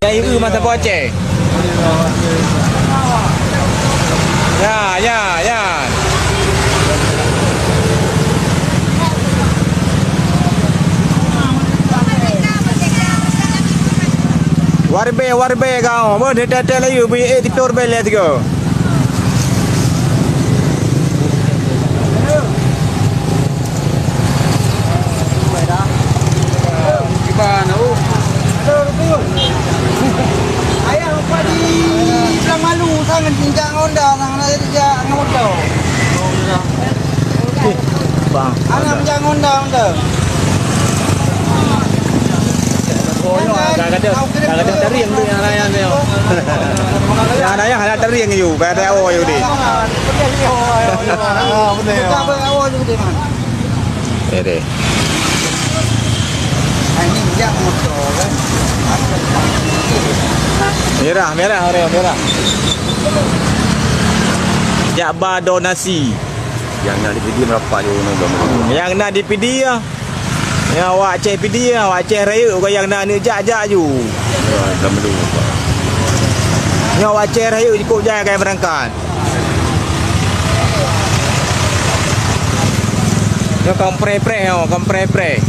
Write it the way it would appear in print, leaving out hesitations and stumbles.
Yang masa Aceh. Ya. Warbe kau. Mau detail lagi bi editor bel tiga. Gimana? Ayah lupa di bilang malu sangat cincang Honda sangat ada dia Honda. Bang. Anak cincang Honda. Kadang tering tu yang lain tu. Yang lain hanya tering you, pada awal you di. Apa awal juga mana? Deh. Ini dia motor kan. Merah. Jakba donasi. Yang nak dipidi berapa je orang Yang nak dipidi ya. Yang awak Aceh pidi ya, awak Aceh raya kau yang nak ni jak ju. dah melu. Yang awak Aceh raya ikut jangan kaya berangkat. Yo kompre-pre.